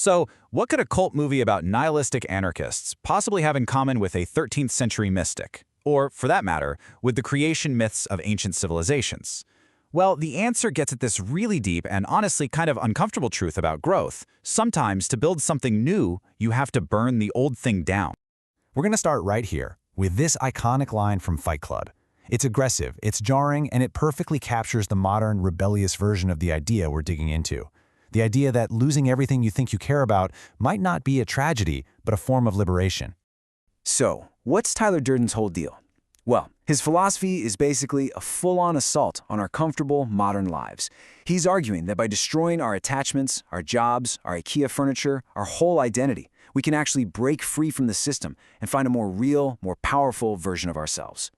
So, what could a cult movie about nihilistic anarchists possibly have in common with a 13th century mystic? Or, for that matter, with the creation myths of ancient civilizations? Well, the answer gets at this really deep and honestly kind of uncomfortable truth about growth. Sometimes, to build something new, you have to burn the old thing down. We're going to start right here with this iconic line from Fight Club. It's aggressive, it's jarring, and it perfectly captures the modern, rebellious version of the idea we're digging into. The idea that losing everything you think you care about might not be a tragedy, but a form of liberation. So, what's Tyler Durden's whole deal? Well, his philosophy is basically a full-on assault on our comfortable, modern lives. He's arguing that by destroying our attachments, our jobs, our IKEA furniture, our whole identity, we can actually break free from the system and find a more real, more powerful version of ourselves.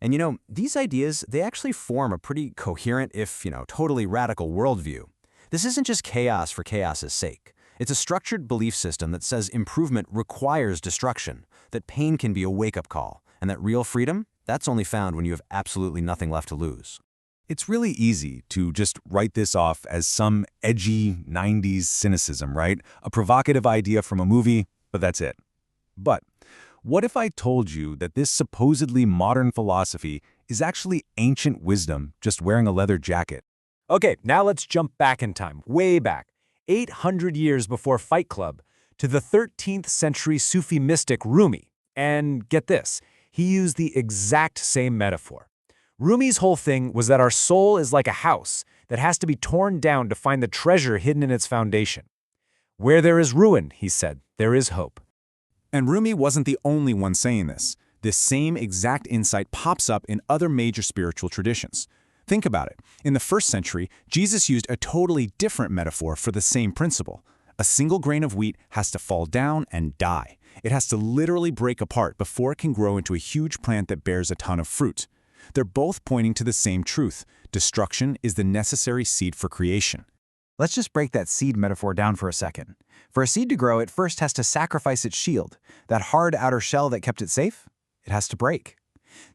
And these ideas, they actually form a pretty coherent, if, totally radical worldview. This isn't just chaos for chaos's sake. It's a structured belief system that says improvement requires destruction, that pain can be a wake-up call, and that real freedom, that's only found when you have absolutely nothing left to lose. It's really easy to just write this off as some edgy 90s cynicism, right? A provocative idea from a movie, but that's it. But what if I told you that this supposedly modern philosophy is actually ancient wisdom just wearing a leather jacket? Okay, now let's jump back in time, way back, 800 years before Fight Club, to the 13th century Sufi mystic Rumi. And get this, he used the exact same metaphor. Rumi's whole thing was that our soul is like a house that has to be torn down to find the treasure hidden in its foundation. Where there is ruin, he said, there is hope. And Rumi wasn't the only one saying this. This same exact insight pops up in other major spiritual traditions. Think about it. In the 1st century, Jesus used a totally different metaphor for the same principle. A single grain of wheat has to fall down and die. It has to literally break apart before it can grow into a huge plant that bears a ton of fruit. They're both pointing to the same truth. Destruction is the necessary seed for creation. Let's just break that seed metaphor down for a second. For a seed to grow, it first has to sacrifice its shield. That hard outer shell that kept it safe, it has to break.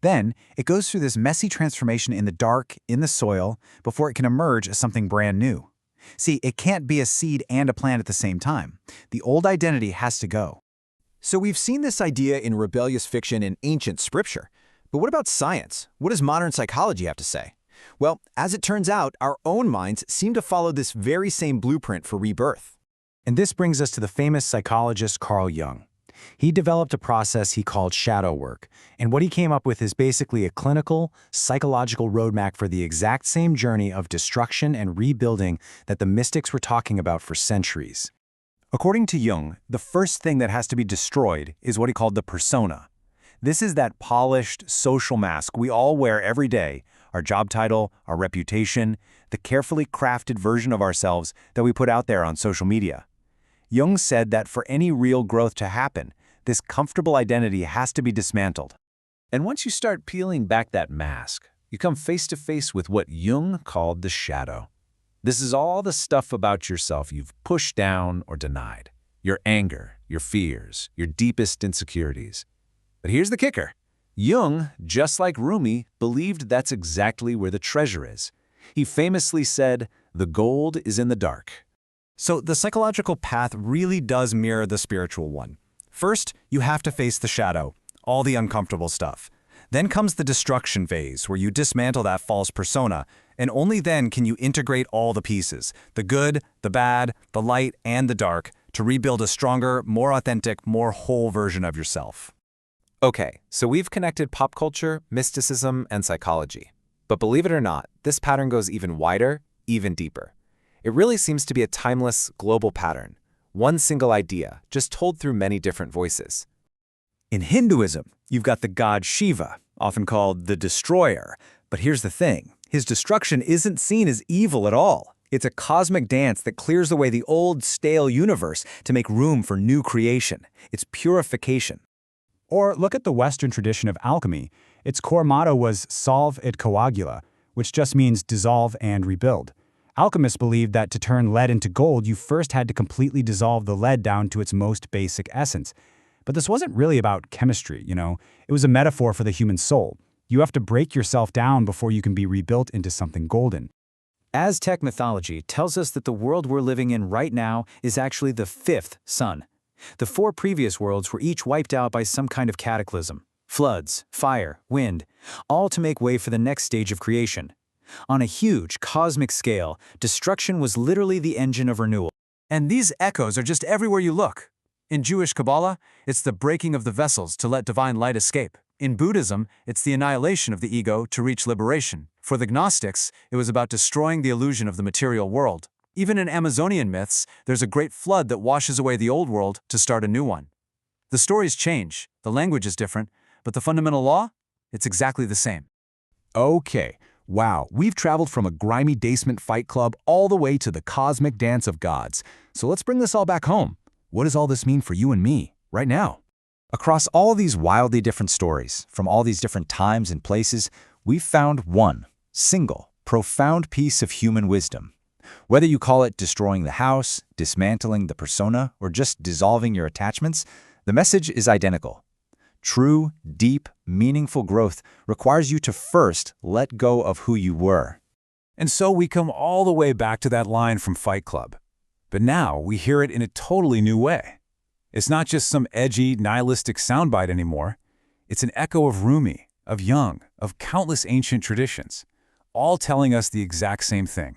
Then, it goes through this messy transformation in the dark, in the soil, before it can emerge as something brand new. See, it can't be a seed and a plant at the same time. The old identity has to go. So we've seen this idea in rebellious fiction in ancient scripture. But what about science? What does modern psychology have to say? Well, as it turns out, our own minds seem to follow this very same blueprint for rebirth. And this brings us to the famous psychologist Carl Jung. He developed a process he called shadow work, and what he came up with is basically a clinical, psychological roadmap for the exact same journey of destruction and rebuilding that the mystics were talking about for centuries. According to Jung, the first thing that has to be destroyed is what he called the persona. This is that polished social mask we all wear every day, our job title, our reputation, the carefully crafted version of ourselves that we put out there on social media. Jung said that for any real growth to happen, this comfortable identity has to be dismantled. And once you start peeling back that mask, you come face to face with what Jung called the shadow. This is all the stuff about yourself you've pushed down or denied. Your anger, your fears, your deepest insecurities. But here's the kicker. Jung, just like Rumi, believed that's exactly where the treasure is. He famously said, "The gold is in the dark." So the psychological path really does mirror the spiritual one. First, you have to face the shadow, all the uncomfortable stuff. Then comes the destruction phase, where you dismantle that false persona, and only then can you integrate all the pieces, the good, the bad, the light, and the dark, to rebuild a stronger, more authentic, more whole version of yourself. Okay, so we've connected pop culture, mysticism, and psychology. But believe it or not, this pattern goes even wider, even deeper. It really seems to be a timeless, global pattern. One single idea, just told through many different voices. In Hinduism, you've got the god Shiva, often called the destroyer. But here's the thing. His destruction isn't seen as evil at all. It's a cosmic dance that clears away the old, stale universe to make room for new creation. It's purification. Or look at the Western tradition of alchemy. Its core motto was solve et coagula, which just means dissolve and rebuild. Alchemists believed that to turn lead into gold, you first had to completely dissolve the lead down to its most basic essence. But this wasn't really about chemistry, It was a metaphor for the human soul. You have to break yourself down before you can be rebuilt into something golden. Aztec mythology tells us that the world we're living in right now is actually the fifth sun. The 4 previous worlds were each wiped out by some kind of cataclysm. Floods, fire, wind, all to make way for the next stage of creation. On a huge cosmic scale, destruction was literally the engine of renewal. And these echoes are just everywhere you look. In Jewish Kabbalah, it's the breaking of the vessels to let divine light escape. In Buddhism, it's the annihilation of the ego to reach liberation. For the Gnostics, it was about destroying the illusion of the material world. Even in Amazonian myths, there's a great flood that washes away the old world to start a new one. The stories change, the language is different, but the fundamental law? It's exactly the same. Okay, wow, we've traveled from a grimy basement fight club all the way to the cosmic dance of gods. So let's bring this all back home. What does all this mean for you and me, right now? Across all these wildly different stories, from all these different times and places, we've found one single, profound piece of human wisdom. Whether you call it destroying the house, dismantling the persona, or just dissolving your attachments, the message is identical. True, deep, meaningful growth requires you to first let go of who you were. And so we come all the way back to that line from Fight Club. But now we hear it in a totally new way. It's not just some edgy, nihilistic soundbite anymore. It's an echo of Rumi, of Jung, of countless ancient traditions, all telling us the exact same thing.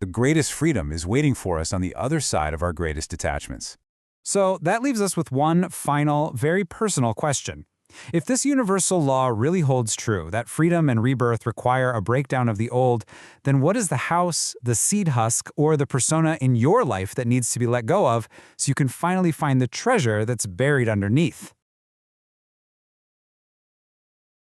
The greatest freedom is waiting for us on the other side of our greatest detachments. So that leaves us with one final, very personal question. If this universal law really holds true, that freedom and rebirth require a breakdown of the old, then what is the house, the seed husk, or the persona in your life that needs to be let go of so you can finally find the treasure that's buried underneath?